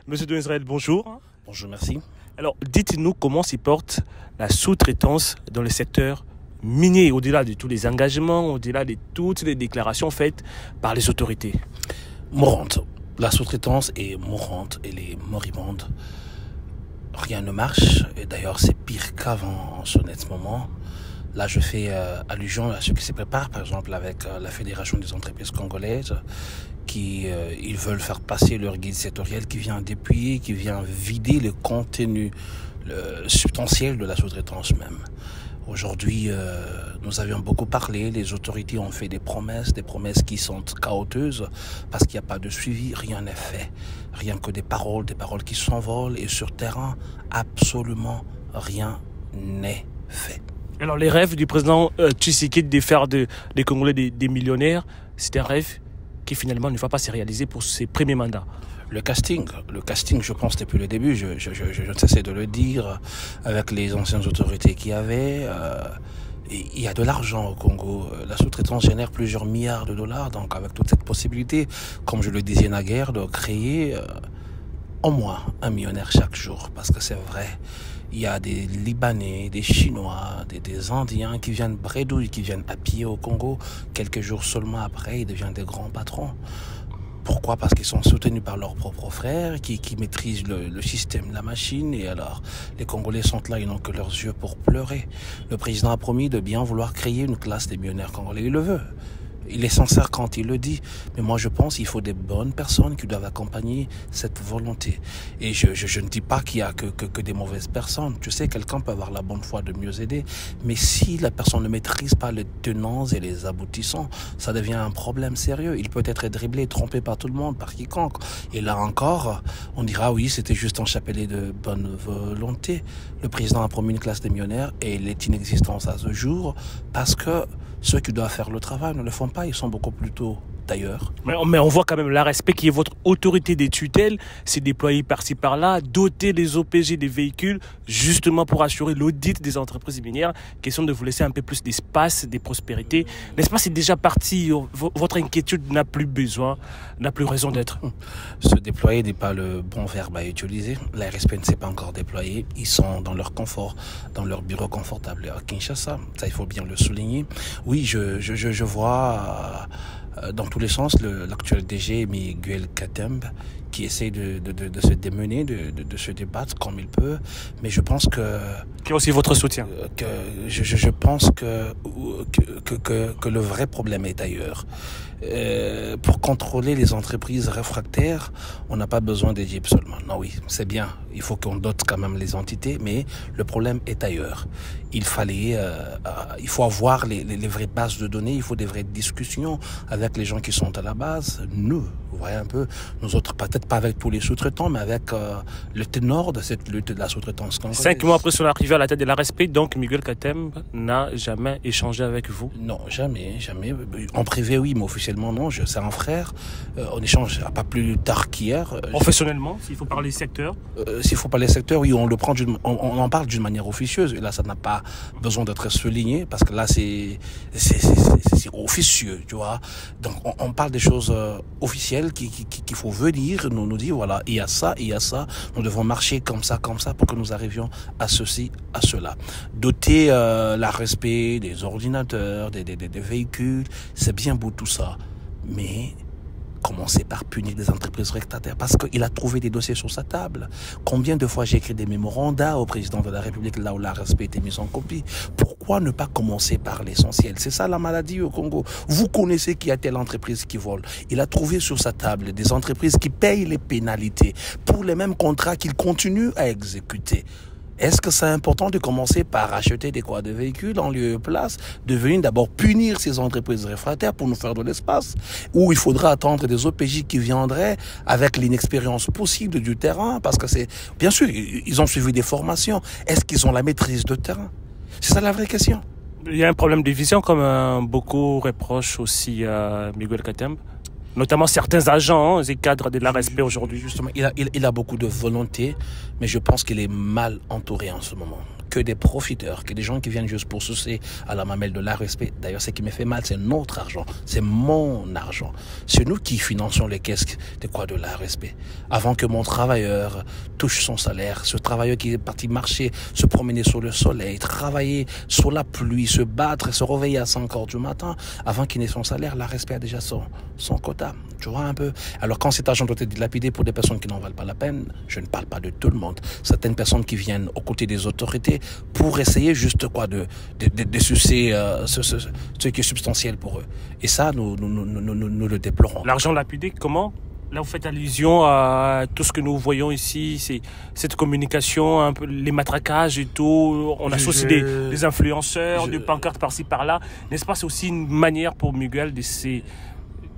Monsieur Don Israël, bonjour. Bonjour, merci. Alors, dites-nous comment s'y porte la sous-traitance dans le secteur minier, au-delà de tous les engagements, au-delà de toutes les déclarations faites par les autorités. Mourante. La sous-traitance est mourante, elle est moribonde. Rien ne marche, et d'ailleurs c'est pire qu'avant en ce net moment. Là, je fais allusion à ce qui se prépare, par exemple, avec la Fédération des entreprises congolaises, qui ils veulent faire passer leur guide sectoriel qui vient dépouiller, qui vient vider le contenu substantiel de la sous-traitance même. Aujourd'hui, nous avions beaucoup parlé, les autorités ont fait des promesses qui sont chaotiques parce qu'il n'y a pas de suivi, rien n'est fait. Rien que des paroles qui s'envolent et sur terrain, absolument rien n'est fait. Alors, les rêves du président Tshisekedi de faire des Congolais des millionnaires, c'est un rêve qui finalement ne va pas se réaliser pour ses premiers mandats. Le casting, je pense depuis le début, je ne cessais de le dire, avec les anciennes autorités qu'il y avait, il y a de l'argent au Congo. La sous-traitance génère plusieurs milliards de dollars, donc avec toute cette possibilité, comme je le disais naguère, de créer au moins un millionnaire chaque jour, parce que c'est vrai. Il y a des Libanais, des Chinois, des Indiens qui viennent bredouille, qui viennent à pied au Congo. Quelques jours seulement après, ils deviennent des grands patrons. Pourquoi? Parce qu'ils sont soutenus par leurs propres frères, qui maîtrisent le système, la machine. Et alors, les Congolais sont là, ils n'ont que leurs yeux pour pleurer. Le président a promis de bien vouloir créer une classe des millionnaires congolais. Il le veut. Il est sincère quand il le dit, mais moi je pense qu'il faut des bonnes personnes qui doivent accompagner cette volonté. Et je ne dis pas qu'il y a que des mauvaises personnes. Tu sais, quelqu'un peut avoir la bonne foi de mieux aider, mais si la personne ne maîtrise pas les tenants et les aboutissants, ça devient un problème sérieux. Il peut être dribblé, trompé par tout le monde, par quiconque. Et là encore, on dira oui, c'était juste un chapelet de bonne volonté. Le président a promis une classe des millionnaires et elle est inexistante à ce jour parce que ceux qui doivent faire le travail ne le font pas, ils sont beaucoup plus tôt d'ailleurs. Mais on voit quand même l'ARSP qui est votre autorité des tutelles, c'est déployé par-ci par-là, doter les OPG des véhicules, justement pour assurer l'audit des entreprises minières. Question de vous laisser un peu plus d'espace, de prospérité. L'espace est déjà parti, votre inquiétude n'a plus besoin, n'a plus raison d'être. Se déployer n'est pas le bon verbe à utiliser. L'ARSP ne s'est pas encore déployé. Ils sont dans leur confort, dans leur bureau confortable à Kinshasa. Ça, il faut bien le souligner. Oui, je vois dans tous les sens l'actuel DG Miguel Katembe qui essaie de se démener, de se débattre comme il peut, mais je pense que... Qui a aussi votre soutien. Je pense que le vrai problème est ailleurs. Pour contrôler les entreprises réfractaires, on n'a pas besoin des jeeps seulement. Non, oui, c'est bien. Il faut qu'on dote quand même les entités, mais le problème est ailleurs. Il faut avoir les vraies bases de données, il faut des vraies discussions avec les gens qui sont à la base. Nous, vous voyez un peu, nous autres, peut-être pas avec tous les sous-traitants, mais avec le ténor de cette lutte de la sous-traitance congolaise. 5 mois après son arrivée à la tête de l'ARSP, donc Miguel Katembe n'a jamais échangé avec vous? Non, jamais. En privé, oui, mais officiellement, non. C'est un frère. On échange pas plus tard qu'hier. Professionnellement, s'il faut parler secteur? S'il faut parler secteur, oui, on en parle d'une manière officieuse. Et là, ça n'a pas besoin d'être souligné parce que là, c'est officieux, tu vois. Donc, on parle des choses officielles qu'il faut venir nous dire, voilà, il y a ça, nous devons marcher comme ça, pour que nous arrivions à ceci, à cela. Doter la respect des ordinateurs, des véhicules, c'est bien beau tout ça, mais commencer par punir des entreprises réfractaires parce qu'il a trouvé des dossiers sur sa table. Combien de fois j'ai écrit des mémorandas au président de la République là où la respect était mise en copie? Pourquoi ne pas commencer par l'essentiel? C'est ça la maladie au Congo. Vous connaissez qu'il y a telle entreprise qui vole. Il a trouvé sur sa table des entreprises qui payent les pénalités pour les mêmes contrats qu'il continue à exécuter. Est-ce que c'est important de commencer par acheter des véhicules en lieu et place, de venir d'abord punir ces entreprises réfractaires pour nous faire de l'espace, ou il faudra attendre des OPJ qui viendraient avec l'inexpérience possible du terrain, parce que c'est, bien sûr, ils ont suivi des formations. Est-ce qu'ils ont la maîtrise de terrain? C'est ça la vraie question. Il y a un problème de vision, comme beaucoup reprochent aussi à Miguel Katembe. Notamment certains agents et cadres de l'ARSP aujourd'hui. Justement, il a beaucoup de volonté, mais je pense qu'il est mal entouré en ce moment. que des profiteurs, que des gens qui viennent juste pour sucer à la mamelle de l'ARSP. D'ailleurs, ce qui me fait mal, c'est notre argent, c'est mon argent. C'est nous qui finançons les caisses de l'ARSP. Avant que mon travailleur touche son salaire, ce travailleur qui est parti marcher, se promener sous le soleil, travailler sous la pluie, se battre et se réveiller à 5 heures du matin, avant qu'il n'ait son salaire, l'ARSP a déjà son quota. Tu vois un peu. Alors quand cet argent doit être dilapidé pour des personnes qui n'en valent pas la peine, je ne parle pas de tout le monde. Certaines personnes qui viennent aux côtés des autorités pour essayer juste de sucer ce qui est substantiel pour eux. Et ça, nous le déplorons. L'argent lapidé, comment? Là, vous faites allusion à tout ce que nous voyons ici, c'est cette communication, un peu les matraquages et tout. On associe des influenceurs, des pancartes par-ci par-là. N'est-ce pas? C'est aussi une manière pour Miguel de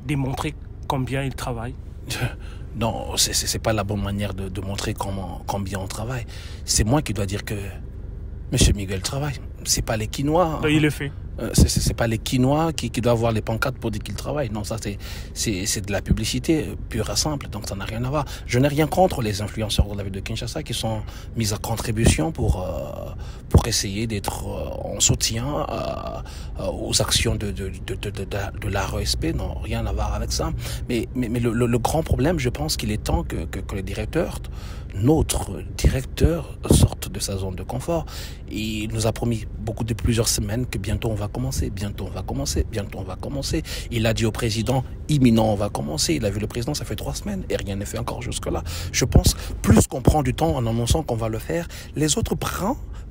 démontrer combien il travaille. Non, c'est pas la bonne manière de montrer combien on travaille. C'est moi qui dois dire que Monsieur Miguel travaille. C'est pas les Quinois. Il le fait. C'est pas les Quinois qui doivent avoir les pancartes pour dire qu'ils travaillent. Non, ça c'est de la publicité pure et simple. Donc ça n'a rien à voir. Je n'ai rien contre les influenceurs de la ville de Kinshasa qui sont mis à contribution pour essayer d'être en soutien aux actions de l'ARSP. Non, rien à voir avec ça. Mais le grand problème, je pense qu'il est temps que le directeur, notre directeur, sorte de sa zone de confort. Il nous a promis plusieurs semaines que bientôt on va commencer. Il a dit au président, imminent, on va commencer. Il a vu le président, ça fait 3 semaines et rien n'est fait encore jusque-là. Je pense, plus qu'on prend du temps en annonçant qu'on va le faire, les autres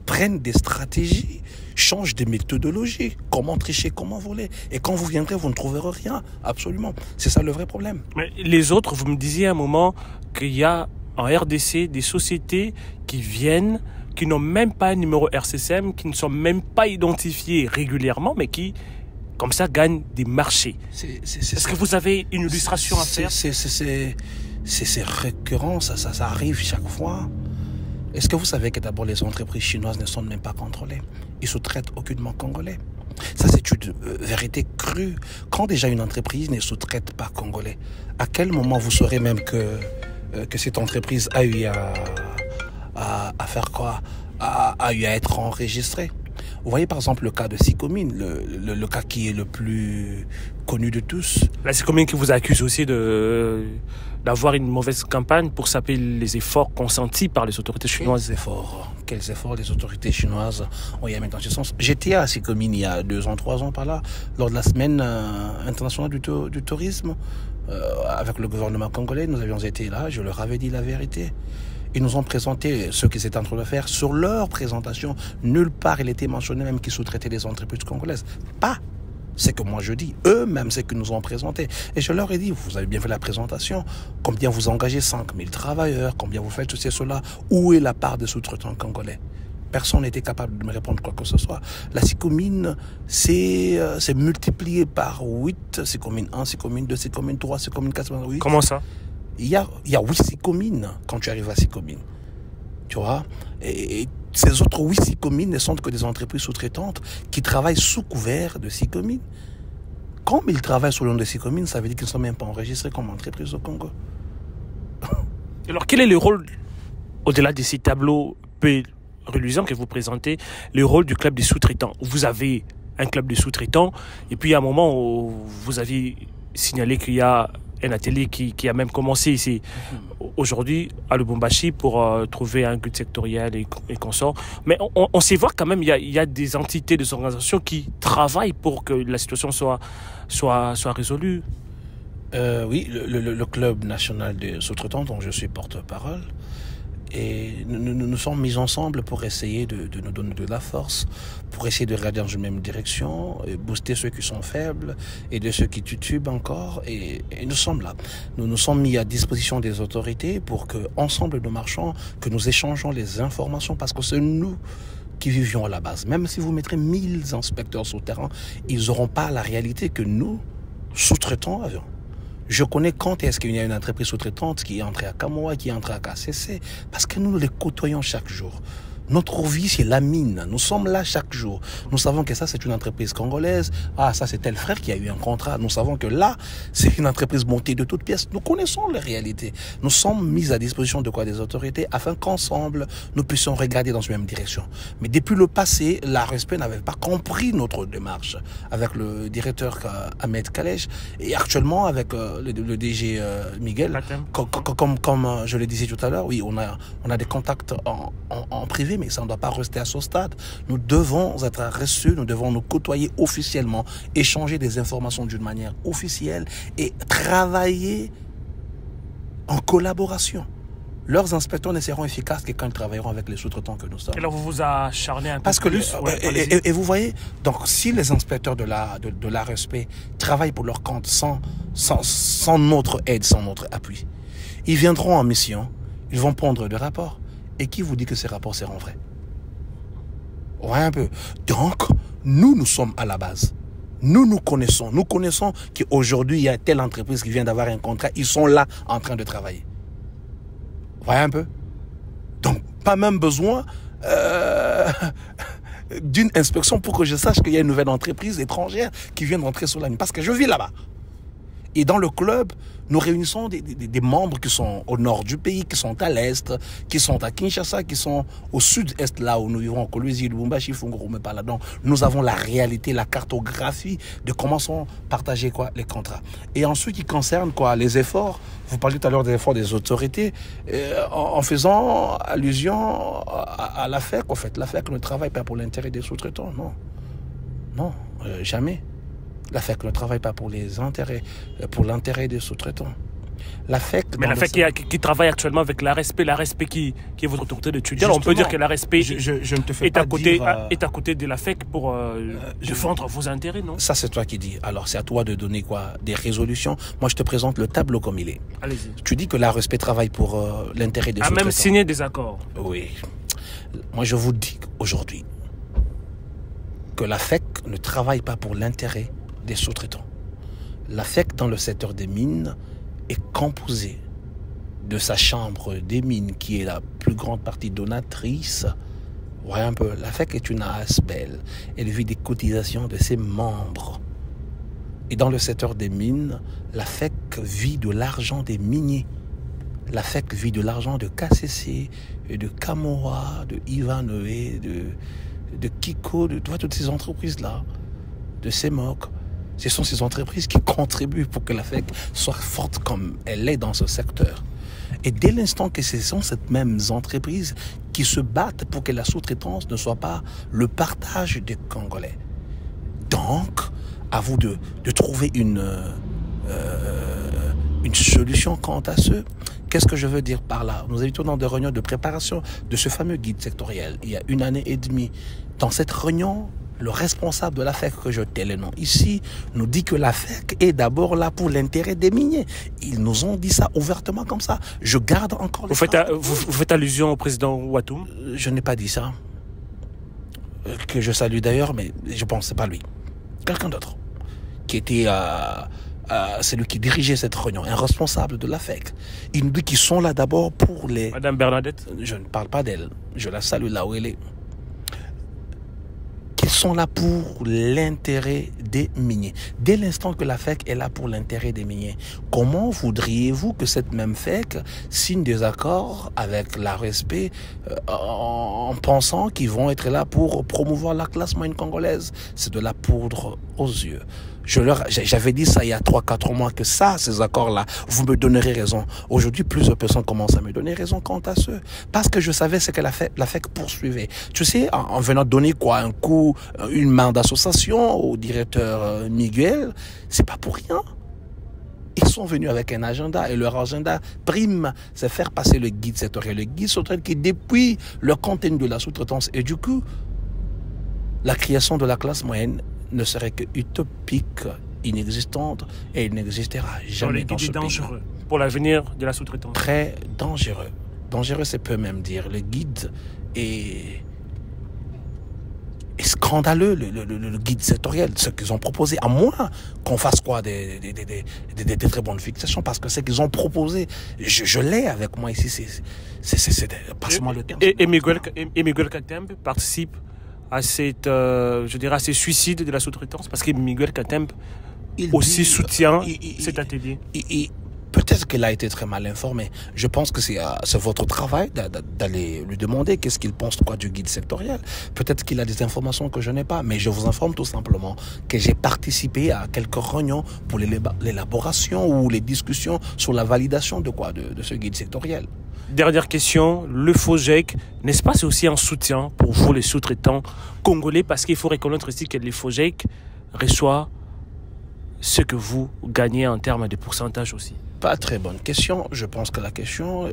prennent des stratégies, changent des méthodologies. Comment tricher, comment voler. Et quand vous viendrez, vous ne trouverez rien. Absolument. C'est ça le vrai problème. Mais les autres, vous me disiez à un moment qu'il y a en RDC des sociétés qui viennent, qui n'ont même pas un numéro RCCM, qui ne sont même pas identifiées régulièrement, mais qui, comme ça, gagnent des marchés. Est-ce que vous avez une illustration à faire? C'est récurrent, ça arrive chaque fois. Est-ce que vous savez que d'abord les entreprises chinoises ne sont même pas contrôlées? Ils sous-traitent aucunement Congolais. Ça, c'est une vérité crue. Quand déjà une entreprise ne sous-traite pas Congolais, à quel moment vous saurez même que cette entreprise a eu à faire quoi? A eu à être enregistrée. Vous voyez par exemple le cas de Sicomine, le cas qui est le plus connu de tous. La Sicomine qui vous accuse aussi d'avoir une mauvaise campagne pour saper les efforts consentis par les autorités chinoises. Quels efforts les autorités chinoises ont eu à mettre dans ce sens? J'étais à Sicomine il y a 2 ans, 3 ans par là, lors de la semaine internationale du tourisme. Avec le gouvernement congolais, nous avions été là, je leur avais dit la vérité. Ils nous ont présenté ce qu'ils étaient en train de faire. Sur leur présentation, nulle part il était mentionné même qu'ils sous-traitaient les entreprises congolaises. Pas ce que moi je dis, eux-mêmes c'est qu'ils nous ont présenté. Et je leur ai dit, vous avez bien fait la présentation, combien vous engagez 5000 travailleurs, combien vous faites ceci et cela, où est la part des sous-traitants congolais? Personne n'était capable de me répondre quoi que ce soit. La Sicomine, c'est multiplié par 8, Sicomine 1, Sicomine 2, Sicomine 3, Sicomine 4, 8. Comment ça? Il y a 8 Sicomines quand tu arrives à Sicomine. Tu vois? Et ces autres 8 Sicomines ne sont que des entreprises sous-traitantes qui travaillent sous couvert de Sicomine. Comme ils travaillent sous le nom de Sicomine, ça veut dire qu'ils ne sont même pas enregistrés comme entreprise au Congo. Alors, quel est le rôle, au-delà de ces tableaux reluisants que vous présentez, le rôle du club des sous-traitants? Vous avez un club de sous-traitants, et puis il y a un moment où vous aviez signalé qu'il y a un atelier qui a même commencé ici aujourd'hui à Lubumbashi pour trouver un but sectoriel et consorts. Mais on sait voir quand même il y a des entités, des organisations qui travaillent pour que la situation soit résolue. Oui, le club national des sous-traitants dont je suis porte-parole. Et nous sommes mis ensemble pour essayer de nous donner de la force, pour essayer de regarder dans une même direction, et booster ceux qui sont faibles et de ceux qui titubent encore. Et nous sommes là. Nous nous sommes mis à disposition des autorités pour que, ensemble nous marchons, que nous échangeons les informations, parce que c'est nous qui vivions à la base. Même si vous mettrez 1000 inspecteurs sur le terrain, ils n'auront pas la réalité que nous, sous-traitants, avions. Je connais quand est-ce qu'il y a une entreprise sous-traitante qui est entrée à Kamoa, qui est entrée à KCC, parce que nous les côtoyons chaque jour. Notre vie, c'est la mine. Nous sommes là chaque jour. Nous savons que ça, c'est une entreprise congolaise. Ah, ça, c'est tel frère qui a eu un contrat. Nous savons que là, c'est une entreprise montée de toutes pièces. Nous connaissons les réalités. Nous sommes mis à disposition de quoi des autorités afin qu'ensemble, nous puissions regarder dans une même direction. Mais depuis le passé, la RSP n'avait pas compris notre démarche avec le directeur Ahmed Khalej et actuellement avec le DG Miguel. Comme je le disais tout à l'heure, oui, on a des contacts en privé, mais ça ne doit pas rester à ce stade. Nous devons être reçus, nous devons nous côtoyer officiellement, échanger des informations d'une manière officielle et travailler en collaboration. Leurs inspecteurs ne seront efficaces que quand ils travailleront avec les sous-traitants que nous sommes. Et là, vous vous acharnez un peu Parce que plus. et vous voyez, donc si les inspecteurs de la RSP travaillent pour leur compte sans notre aide, sans notre appui, ils viendront en mission, ils vont pondre des rapports. Et qui vous dit que ces rapports seront vrais? Ouais, un peu. Donc, nous sommes à la base. Nous connaissons. Nous connaissons qu'aujourd'hui, il y a telle entreprise qui vient d'avoir un contrat. Ils sont là en train de travailler. Ouais, un peu. Donc, pas même besoin d'une inspection pour que je sache qu'il y a une nouvelle entreprise étrangère qui vient d'entrer sur la mine. Parce que je vis là-bas. Et dans le club, nous réunissons des membres qui sont au nord du pays, qui sont à l'est, qui sont à Kinshasa, qui sont au sud-est, là où nous vivons, en Kolwezi, Lubumbashi, Funguru, mais pas là-dedans. Nous avons la réalité, la cartographie de comment sont partagés les contrats. Et en ce qui concerne les efforts, vous parliez tout à l'heure des efforts des autorités, en faisant allusion à la FEC, en fait. La FEC ne travaille pas pour l'intérêt des sous-traitants, non. Non, jamais. La FEC ne travaille pas pour l'intérêt des sous-traitants. La FEC... Mais la FEC qui travaille actuellement avec l'ARSP qui est votre autorité de tutelle, on peut dire que l'ARSP est à côté de la FEC pour défendre vos intérêts, non? Ça, c'est toi qui dis. Alors, c'est à toi de donner des résolutions. Moi, je te présente le tableau comme il est. Allez-y. Tu dis que l'ARSP travaille pour l'intérêt des sous-traitants. A même signé des accords. Oui. Moi, je vous dis aujourd'hui que la FEC ne travaille pas pour l'intérêt des sous-traitants. La FEC dans le secteur des mines est composée de sa chambre des mines qui est la plus grande partie donatrice. Voyez un peu, la FEC est une ASBEL. Elle vit des cotisations de ses membres. Et dans le secteur des mines, la FEC vit de l'argent des miniers. La FEC vit de l'argent de KCC, de Camorra, de Ivanhoe, de Kiko, de toutes ces entreprises-là, de CEMOC. Ce sont ces entreprises qui contribuent pour que la FEC soit forte comme elle est dans ce secteur. Et dès l'instant que ce sont ces mêmes entreprises qui se battent pour que la sous-traitance ne soit pas le partage des Congolais. Donc, à vous de trouver une solution quant à ce. Qu'est-ce que je veux dire par là? Nous étions dans des réunions de préparation de ce fameux guide sectoriel il y a 1 année et demie. Dans cette réunion, le responsable de la FEC, que je tais le nom ici, nous dit que la FEC est d'abord là pour l'intérêt des miniers. Ils nous ont dit ça ouvertement comme ça. Je garde encore vous faites allusion au président Ouattoum? Je n'ai pas dit ça. Que je salue d'ailleurs, mais je pense que ce n'est pas lui. Quelqu'un d'autre. Qui était celui qui dirigeait cette réunion, un responsable de la FEC. Il nous dit qu'ils sont là d'abord pour les... Madame Bernadette? Je ne parle pas d'elle. Je la salue là où elle est. Qu'ils sont là pour l'intérêt des miniers. Dès l'instant que la FEC est là pour l'intérêt des miniers, comment voudriez-vous que cette même FEC signe des accords avec l'ARSP en pensant qu'ils vont être là pour promouvoir la classe moyenne congolaise? C'est de la poudre aux yeux. J'avais dit ça il y a 3-4 mois que ces accords-là, vous me donnerez raison. Aujourd'hui, plusieurs personnes commencent à me donner raison quant à ce. Parce que je savais ce que la FEC poursuivait. Tu sais, en venant donner une main d'association au directeur Miguel, c'est pas pour rien. Ils sont venus avec un agenda et leur agenda prime, c'est faire passer le guide sectoriel. Le guide sectoriel qui, depuis le contenu de la sous-traitance et du coup, la création de la classe moyenne ne serait que utopique, inexistante et il n'existera jamais dans ce pays. Dangereux pour l'avenir de la sous-traitance. Très dangereux. Dangereux, c'est peu même dire. Le guide est est scandaleux, le guide sectoriel, ce qu'ils ont proposé, à moins qu'on fasse quoi, des très bonnes fixations, parce que ce qu'ils ont proposé, je l'ai avec moi ici, passe-moi le terme. Et Miguel Katembe participe à cette, je dirais, à ces suicides de la sous-traitance, parce que Miguel Katembe aussi soutient cet atelier. Peut-être qu'il a été très mal informé. Je pense que c'est votre travail d'aller lui demander qu'est-ce qu'il pense quoi du guide sectoriel. Peut-être qu'il a des informations que je n'ai pas, mais je vous informe tout simplement que j'ai participé à quelques réunions pour l'élaboration ou les discussions sur la validation de ce guide sectoriel. Dernière question, le FOGEC, n'est-ce pas, c'est aussi un soutien pour vous les sous-traitants congolais, parce qu'il faut reconnaître ici que les FOGEC reçoivent ce que vous gagnez en termes de pourcentage aussi. Pas très bonne question. Je pense que la question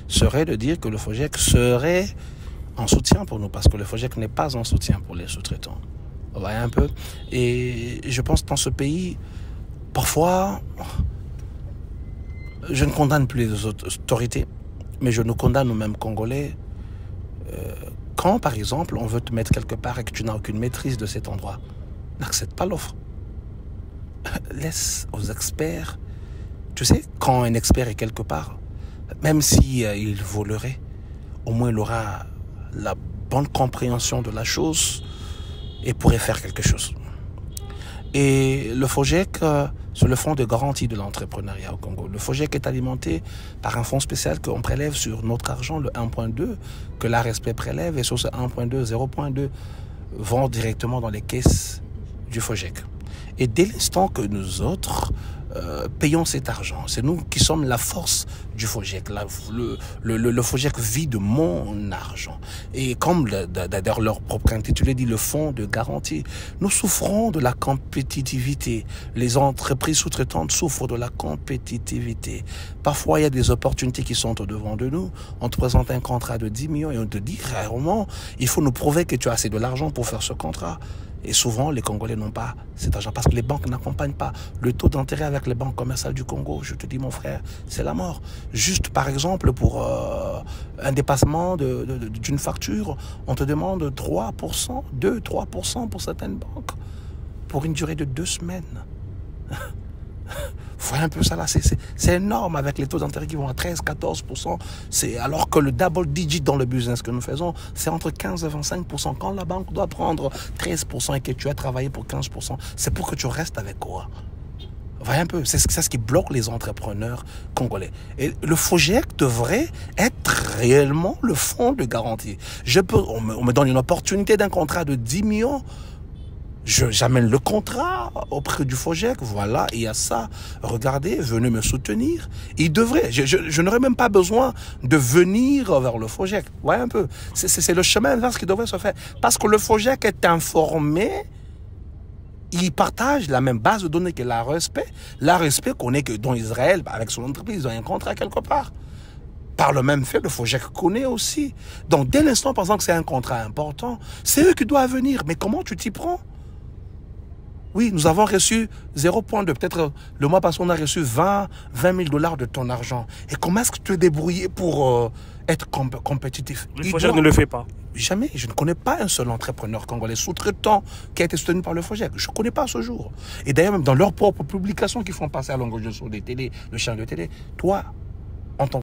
serait de dire que le FOGEC serait en soutien pour nous, parce que le FOGEC n'est pas en soutien pour les sous-traitants. Vous voyez un peu. Et je pense que dans ce pays, parfois, je ne condamne plus les autorités, mais je nous condamne nous-mêmes Congolais. Quand, par exemple, on veut te mettre quelque part et que tu n'as aucune maîtrise de cet endroit, n'accepte pas l'offre. Laisse aux experts. Tu sais, quand un expert est quelque part, même si il volerait, au moins il aura la bonne compréhension de la chose et pourrait faire quelque chose. Et le FOGEC, c'est le fonds de garantie de l'entrepreneuriat au Congo. Le FOGEC est alimenté par un fonds spécial qu'on prélève sur notre argent, le 1.2, que l'ARSP prélève, et sur ce 1.2, 0.2 vont directement dans les caisses du FOGEC. Et dès l'instant que nous autres payons cet argent, c'est nous qui sommes la force du FOGEC. Le FOGEC vit de mon argent. Et comme d'ailleurs leur propre intitulé dit, le fonds de garantie, nous souffrons de la compétitivité. Les entreprises sous-traitantes souffrent de la compétitivité. Parfois, il y a des opportunités qui sont au-devant de nous. On te présente un contrat de 10 millions et on te dit rarement, il faut nous prouver que tu as assez de l'argent pour faire ce contrat. Et souvent, les Congolais n'ont pas cet argent parce que les banques n'accompagnent pas. Le taux d'intérêt avec les banques commerciales du Congo, je te dis, mon frère, c'est la mort. Juste, par exemple, pour un dépassement d'une facture, on te demande 3%, 2-3% pour certaines banques, pour une durée de 2 semaines. Voyez un peu ça là, c'est énorme avec les taux d'intérêt qui vont à 13-14%. Alors que le double digit dans le business que nous faisons, c'est entre 15 et 25%. Quand la banque doit prendre 13% et que tu as travaillé pour 15%, c'est pour que tu restes avec quoi? Voyez un peu, c'est ce qui bloque les entrepreneurs congolais. Et le FOGEC devrait être réellement le fonds de garantie. On me donne une opportunité d'un contrat de 10 millions. J'amène le contrat auprès du FOGEC, voilà, il y a ça, regardez, venez me soutenir. Il devrait, je n'aurais même pas besoin de venir vers le FOGEC, voyez un peu, c'est le chemin inverse qui devrait se faire, parce que le FOGEC est informé, il partage la même base de données que l'ARSP connaît que dans Israël, avec son entreprise, ils ont un contrat quelque part. Par le même fait, le FOGEC connaît aussi. Donc dès l'instant, pensant que c'est un contrat important, c'est eux qui doivent venir, mais comment tu t'y prends? Oui, nous avons reçu 0.2. Peut-être le mois passé, on a reçu 20 000 $ de ton argent. Et comment est-ce que tu es débrouillé pour être compétitif? Le FOGEC ne le fait pas. Jamais. Je ne connais pas un seul entrepreneur congolais sous-traitant qui a été soutenu par le FOGEC. Je ne connais pas à ce jour. Et d'ailleurs, même dans leurs propres publications qui font passer à longueur de jour des télés, le chaîne de télé, toi, en tant